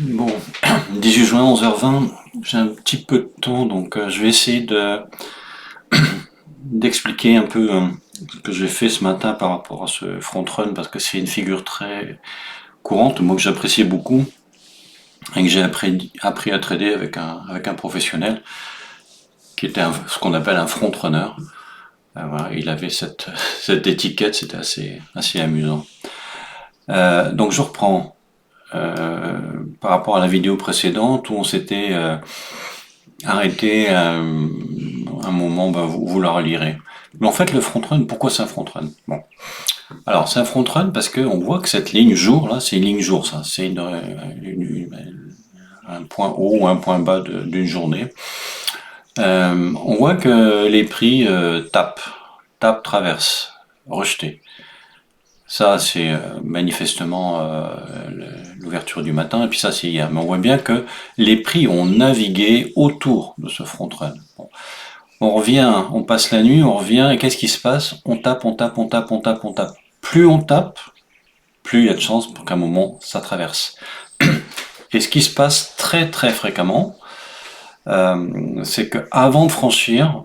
Bon, 18 juin, 11h20, j'ai un petit peu de temps, donc je vais essayer d'expliquer un peu ce que j'ai fait ce matin par rapport à ce front run, parce que c'est une figure très courante, moi que j'appréciais beaucoup, et que j'ai appris à trader avec un professionnel, qui était ce qu'on appelle un front runner. Voilà, il avait cette étiquette, c'était assez amusant. Donc je reprends par rapport à la vidéo précédente où on s'était arrêté un moment, ben, vous la relirez. Mais en fait, le front run, pourquoi c'est un front run? Bon. Alors, c'est un front run parce qu'on voit que cette ligne jour, là, c'est une ligne jour, ça. C'est un point haut ou un point bas d'une journée. On voit que les prix tapent, traversent, rejetés. Ça, c'est manifestement l'ouverture du matin, et puis ça, c'est hier. Mais on voit bien que les prix ont navigué autour de ce front run. Bon. On revient, on passe la nuit, on revient, et qu'est-ce qui se passe? On tape, on tape, on tape, on tape, on tape. Plus on tape, plus il y a de chances pour qu'à un moment, ça traverse. Et ce qui se passe très très fréquemment, c'est qu'avant de franchir,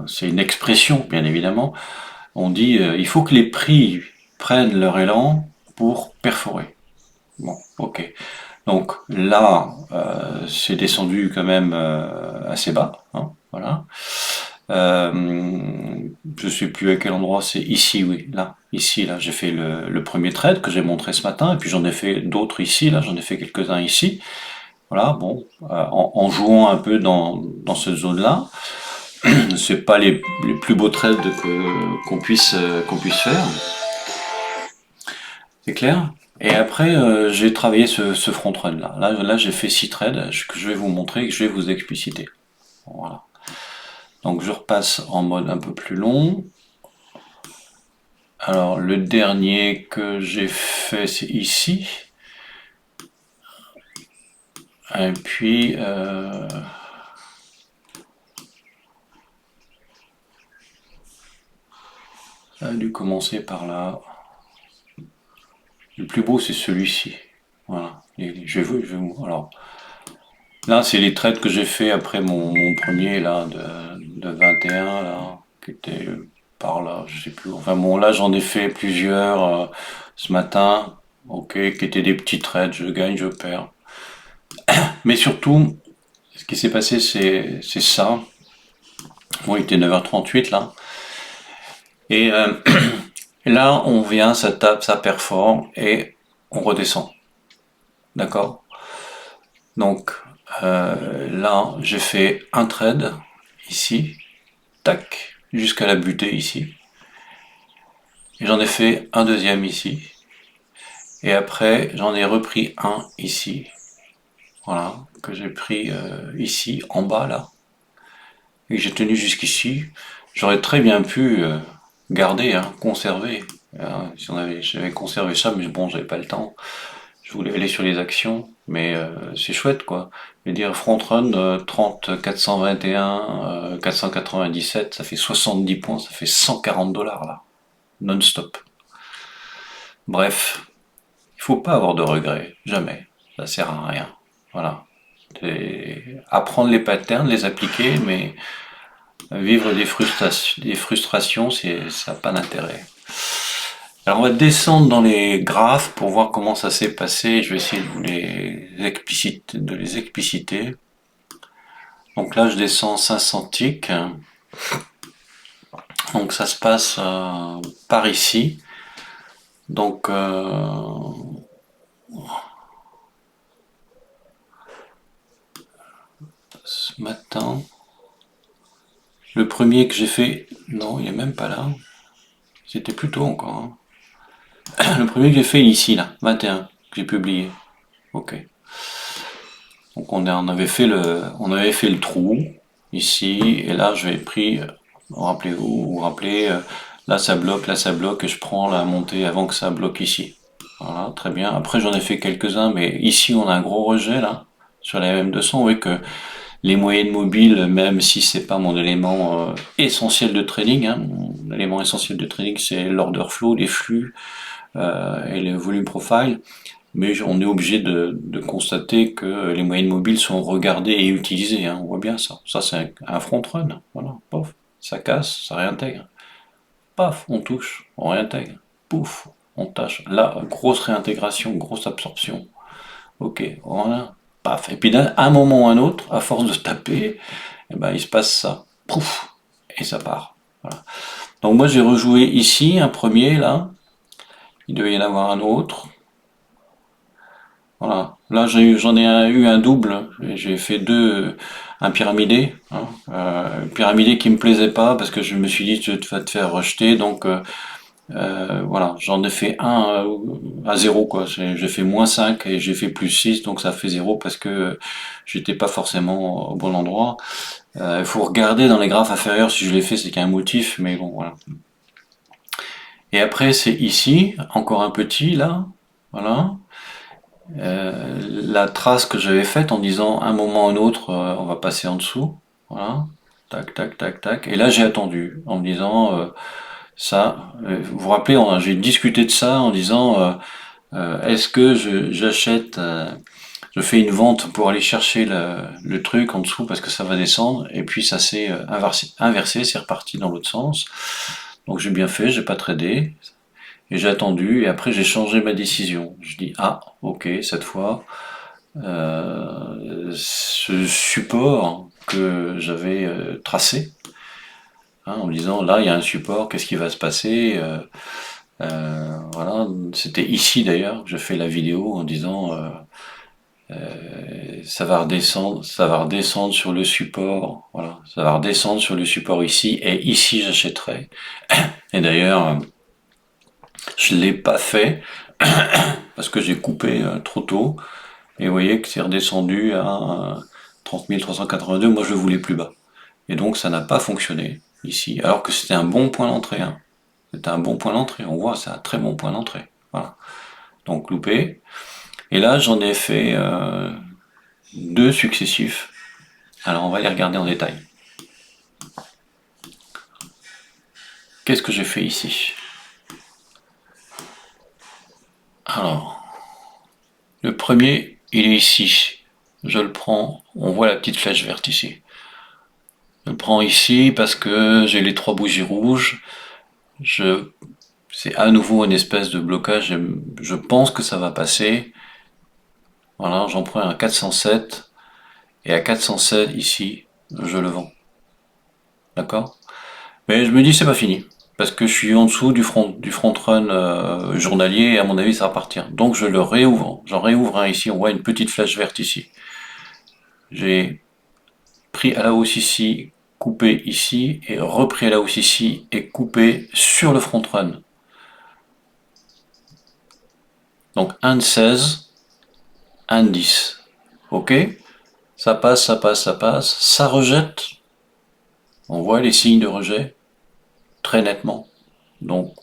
c'est une expression bien évidemment, on dit il faut que les prix prennent leur élan pour perforer. Bon, ok. Donc là, c'est descendu quand même assez bas, hein, voilà. Je sais plus à quel endroit, c'est ici, oui, là, ici, là, j'ai fait le premier trade que j'ai montré ce matin, et puis j'en ai fait d'autres ici, là, j'en ai fait quelques-uns ici. Voilà, bon, en jouant un peu dans cette zone-là, c'est pas les plus beaux trades qu'on puisse faire, c'est clair. Et après, j'ai travaillé ce front run là. Là, j'ai fait 6 trades que je vais vous montrer et que je vais vous expliciter. Voilà. Donc je repasse en mode un peu plus long. Alors le dernier que j'ai fait, c'est ici. Et puis ça a dû commencer par là. Le plus beau, c'est celui-ci. Voilà. Et alors là, c'est les trades que j'ai fait après mon premier là de 21 là, qui était par là, je sais plus. Enfin bon, là j'en ai fait plusieurs ce matin, ok, qui étaient des petits trades, je gagne, je perds. Mais surtout, ce qui s'est passé, c'est ça. Bon, il était 9h38 là. Et là, on vient, ça tape, ça performe et on redescend. D'accord? Donc là, j'ai fait un trade ici, tac, jusqu'à la butée ici. Et j'en ai fait un deuxième ici. Et après, j'en ai repris un ici. Voilà, que j'ai pris ici, en bas là. Et j'ai tenu jusqu'ici. J'aurais très bien pu garder, hein, conserver. Si j'avais conservé ça, mais bon, j'avais pas le temps. Je voulais aller sur les actions, mais c'est chouette quoi. Je veux dire, front run 30 421 497, ça fait 70 points, ça fait 140 $ là, non-stop. Bref, il faut pas avoir de regrets, jamais. Ça sert à rien. Voilà. Apprendre les patterns, les appliquer, mais vivre des frustrations, ça n'a pas d'intérêt. Alors on va descendre dans les graphes pour voir comment ça s'est passé. Je vais essayer de les expliciter. Donc là je descends 500 ticks. Donc ça se passe par ici. Donc ce matin, le premier que j'ai fait, non il est même pas là. C'était plus tôt encore, hein. Le premier que j'ai fait ici là, 21, que j'ai publié. Ok. Donc on avait fait le trou ici, et là j'avais pris, vous vous rappelez, là ça bloque, et je prends la montée avant que ça bloque ici. Voilà, très bien. Après j'en ai fait quelques-uns, mais ici on a un gros rejet là, sur la MM200, vous voyez que les moyennes mobiles, même si c'est pas mon élément essentiel de trading, hein, mon élément essentiel de trading c'est l'order flow, les flux et le volume profile. mais on est obligé de constater que les moyennes mobiles sont regardées et utilisées, hein, on voit bien ça. Ça, c'est un front run, voilà, pof, ça casse, ça réintègre. Paf, on touche, on réintègre. Pouf, on tâche. Là, grosse réintégration, grosse absorption. Ok, voilà. Paf. Et puis d'un un moment ou un autre, à force de taper, eh ben, il se passe ça. Pouf, et ça part. Voilà. Donc moi j'ai rejoué ici un premier là. Il devait y en avoir un autre. Voilà. Là j'en ai eu un double. J'ai fait deux, un pyramidé. Hein. Pyramidé qui me plaisait pas parce que je me suis dit tu vas te faire rejeter. Donc voilà, j'en ai fait un à zéro quoi. J'ai fait -5 et j'ai fait +6, donc ça fait zéro parce que j'étais pas forcément au bon endroit. Il faut regarder dans les graphes inférieurs si je l'ai fait, c'est qu'il y a un motif, mais bon voilà. Et après c'est ici, encore un petit là, voilà. La trace que j'avais faite en disant un moment ou un autre, on va passer en dessous, voilà. Tac, tac, tac, tac. Et là j'ai attendu en me disant ça. Vous vous rappelez, j'ai discuté de ça en disant est-ce que j'achète, je fais une vente pour aller chercher le truc en dessous parce que ça va descendre et puis ça s'est inversé, c'est reparti dans l'autre sens. Donc j'ai bien fait, j'ai pas tradé et j'ai attendu et après j'ai changé ma décision. Je dis ah ok cette fois ce support que j'avais tracé hein, en me disant là il y a un support, qu'est-ce qui va se passer voilà, c'était ici d'ailleurs que je fais la vidéo en disant ça va redescendre sur le support, voilà, ça va redescendre sur le support ici, et ici j'achèterai. Et d'ailleurs, je l'ai pas fait parce que j'ai coupé trop tôt, et vous voyez que c'est redescendu à 30 382, moi je voulais plus bas. Et donc ça n'a pas fonctionné ici, alors que c'était un bon point d'entrée. Hein. C'était un bon point d'entrée, on voit, c'est un très bon point d'entrée. Voilà. Donc loupé. Et là j'en ai fait deux successifs. Alors on va les regarder en détail. Qu'est-ce que j'ai fait ici? Alors, le premier, il est ici. Je le prends, on voit la petite flèche verte ici. Je le prends ici parce que j'ai les trois bougies rouges. C'est à nouveau une espèce de blocage. Je pense que ça va passer. Voilà, j'en prends un 407. Et à 407, ici, je le vends. D'accord? Mais je me dis, c'est pas fini. Parce que je suis en dessous du front run journalier et à mon avis, ça va partir. Donc je le réouvre. J'en réouvre un ici. On voit une petite flèche verte ici. J'ai pris à la hausse ici, coupé ici, et repris à la hausse ici, et coupé sur le front run. Donc 1 de 16, 1 de 10. Ok? Ça passe, ça passe, ça passe. Ça rejette. On voit les signes de rejet très nettement. Donc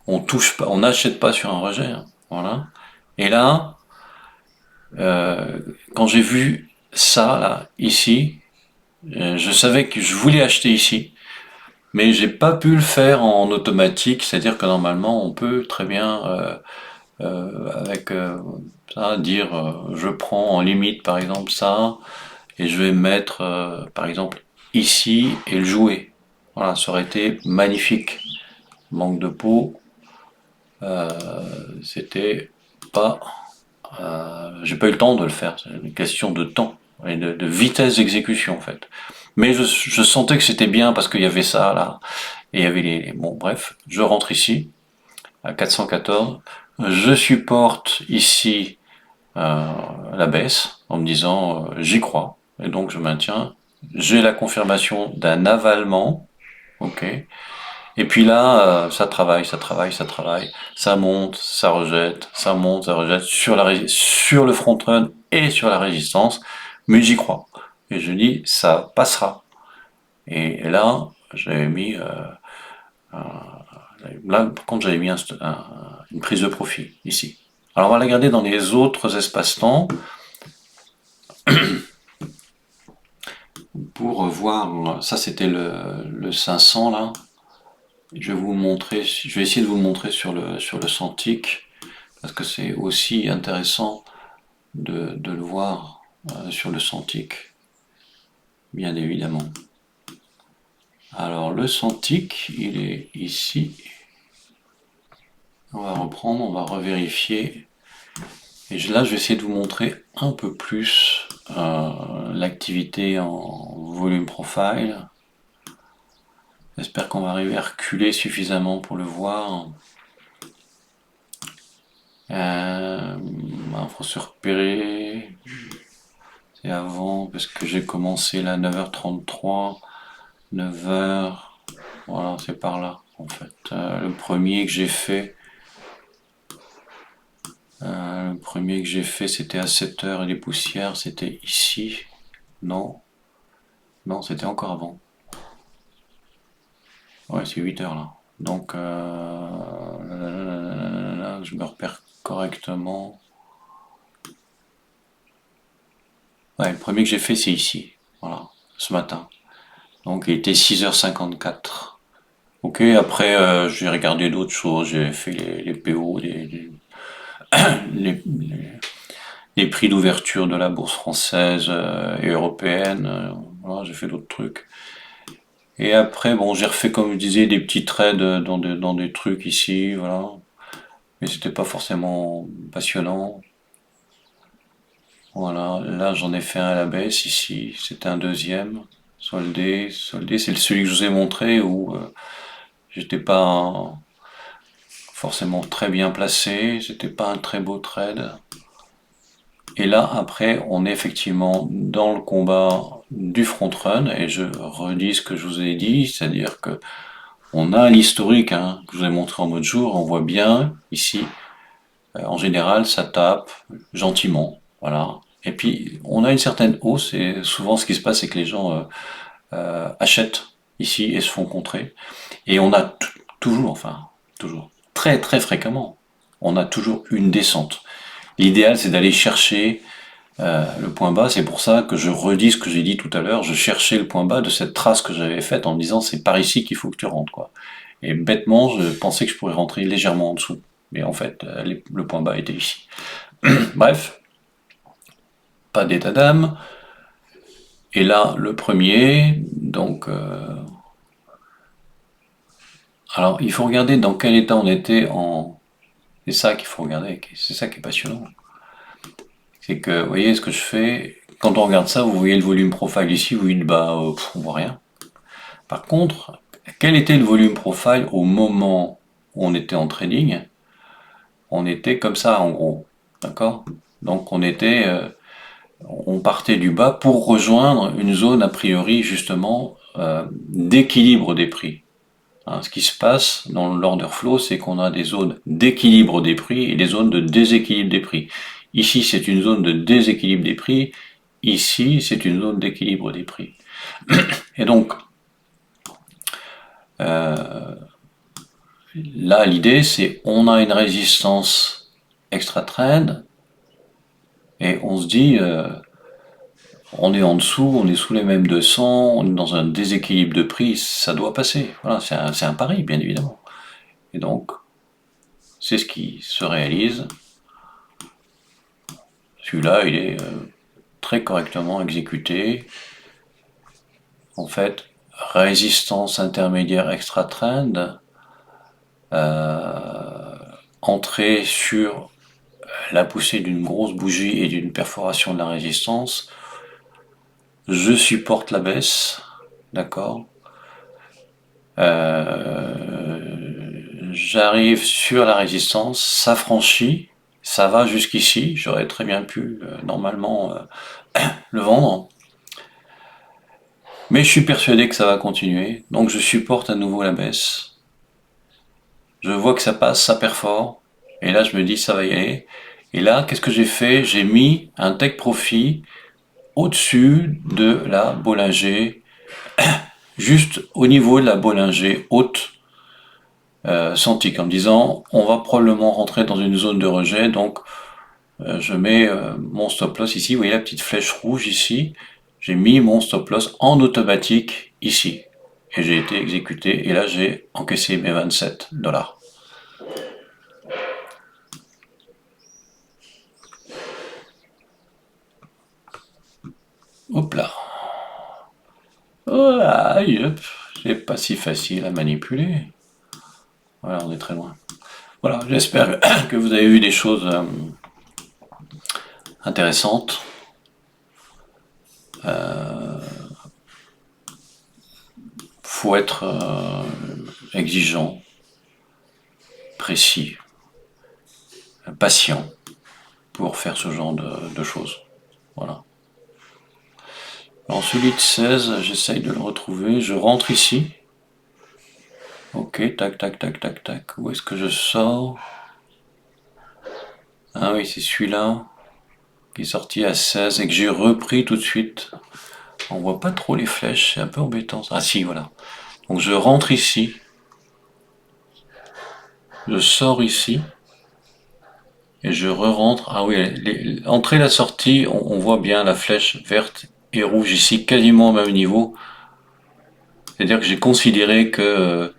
on touche pas, on n'achète pas sur un rejet. Hein. Voilà. Et là, euh, quand j'ai vu ça là, ici, je savais que je voulais acheter ici. Mais j'ai pas pu le faire en automatique, c'est-à-dire que normalement on peut très bien avec ça dire je prends en limite par exemple ça et je vais mettre par exemple ici et le jouer. Voilà, ça aurait été magnifique. Manque de peau, c'était pas, j'ai pas eu le temps de le faire. C'est une question de temps et de vitesse d'exécution en fait. Mais je sentais que c'était bien parce qu'il y avait ça là et il y avait bon bref, je rentre ici à 414. Je supporte ici la baisse en me disant j'y crois et donc je maintiens. J'ai la confirmation d'un avalement, ok. Et puis là, ça travaille, ça travaille, ça travaille, ça monte, ça rejette, ça monte, ça rejette sur le front run et sur la résistance, mais j'y crois. Et je dis ça passera. Et là, j'avais mis là, par contre, j'avais mis une prise de profit ici. Alors, on va la regarder dans les autres espaces-temps pour voir. Ça, c'était le 500 là. Je vais essayer de vous le montrer sur le Santic parce que c'est aussi intéressant de le voir sur le Santic, bien évidemment. Alors le Santic, il est ici. On va reprendre, on va revérifier. Et là, je vais essayer de vous montrer un peu plus l'activité en volume profile. J'espère qu'on va arriver à reculer suffisamment pour le voir. Faut se repérer. C'est avant, parce que j'ai commencé là 9h33, 9h. Voilà, c'est par là, en fait. Le premier que j'ai fait, c'était à 7h et les poussières, c'était ici. Non, non, c'était encore avant. Ouais, c'est 8h là. Donc, je me repère correctement. Ouais, le premier que j'ai fait, c'est ici. Voilà, ce matin. Donc, il était 6h54. Ok, après, j'ai regardé d'autres choses. J'ai fait les PO, les, les prix d'ouverture de la bourse française et européenne. Voilà, j'ai fait d'autres trucs. Et après, bon, j'ai refait, comme je disais, des petits trades dans des trucs ici, voilà. Mais c'était pas forcément passionnant. Voilà, là j'en ai fait un à la baisse ici, c'était un deuxième, soldé, c'est celui que je vous ai montré où j'étais pas forcément très bien placé, c'était pas un très beau trade. Et là après on est effectivement dans le combat du front run et je redis ce que je vous ai dit, c'est-à-dire que on a l'historique que je vous ai montré en mode jour, on voit bien ici. En général, ça tape gentiment, voilà. Et puis, on a une certaine hausse, et souvent, ce qui se passe, c'est que les gens achètent ici et se font contrer. Et on a toujours, enfin, toujours, très très fréquemment, on a toujours une descente. L'idéal, c'est d'aller chercher le point bas. C'est pour ça que je redis ce que j'ai dit tout à l'heure. Je cherchais le point bas de cette trace que j'avais faite en me disant c'est par ici qu'il faut que tu rentres, quoi. Et bêtement, je pensais que je pourrais rentrer légèrement en dessous. Mais en fait, le point bas était ici. Bref, pas d'état d'âme. Et là, le premier, donc, alors il faut regarder dans quel état on était en. C'est ça qu'il faut regarder, c'est ça qui est passionnant. C'est que, vous voyez ce que je fais, quand on regarde ça, vous voyez le volume profile ici, vous dites, bah, on voit rien. Par contre, quel était le volume profile au moment où on était en trading? On était comme ça, en gros. D'accord? Donc on partait du bas pour rejoindre une zone a priori justement d'équilibre des prix. Ce qui se passe dans l'order flow, c'est qu'on a des zones d'équilibre des prix et des zones de déséquilibre des prix. Ici, c'est une zone de déséquilibre des prix. Ici, c'est une zone d'équilibre des prix. Et donc, là, l'idée, c'est on a une résistance extra-trend et on se dit, on est en dessous, on est sous les mêmes 200, on est dans un déséquilibre de prix, ça doit passer. Voilà, c'est un pari, bien évidemment. Et donc, c'est ce qui se réalise. Celui-là, il est très correctement exécuté. En fait, résistance intermédiaire extra-trend, entrée sur la poussée d'une grosse bougie et d'une perforation de la résistance. Je supporte la baisse, d'accord. J'arrive sur la résistance, ça franchit, ça va jusqu'ici, j'aurais très bien pu normalement le vendre. Mais je suis persuadé que ça va continuer, donc je supporte à nouveau la baisse. Je vois que ça passe, ça perfore, et là je me dis ça va y aller. Et là, qu'est-ce que j'ai fait? J'ai mis un take profit au-dessus de la Bollinger, juste au niveau de la Bollinger haute Santic, en me disant on va probablement rentrer dans une zone de rejet, donc je mets mon stop loss ici. Vous voyez la petite flèche rouge ici? J'ai mis mon stop loss en automatique ici. Et j'ai été exécuté, et là j'ai encaissé mes 27 $. Hop là. Oh, aïe, hop. C'est pas si facile à manipuler. Voilà, on est très loin. Voilà, j'espère que vous avez vu des choses intéressantes. Faut être exigeant, précis, patient pour faire ce genre de choses. Voilà. Alors celui de 16, j'essaye de le retrouver. Je rentre ici. Ok, tac, tac, tac, tac, tac. Où est-ce que je sors? Ah oui, c'est celui-là qui est sorti à 16 et que j'ai repris tout de suite. On voit pas trop les flèches, c'est un peu embêtant. Ah si, voilà. Donc je rentre ici. Je sors ici. Et je re-rentre. Ah oui, l'entrée et la sortie, on voit bien la flèche verte et rouge ici, quasiment au même niveau. C'est-à-dire que j'ai considéré que,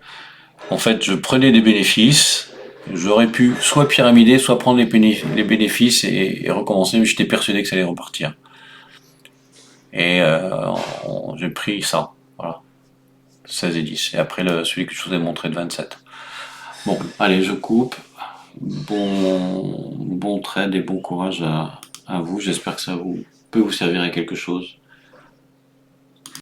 en fait, je prenais des bénéfices. J'aurais pu soit pyramider, soit prendre les bénéfices et recommencer, mais j'étais persuadé que ça allait repartir. Et j'ai pris ça, voilà, 16 et 10. Et après, celui que je vous ai montré de 27. Bon, allez, je coupe. Bon trade et bon courage à vous. J'espère que ça peut vous servir à quelque chose.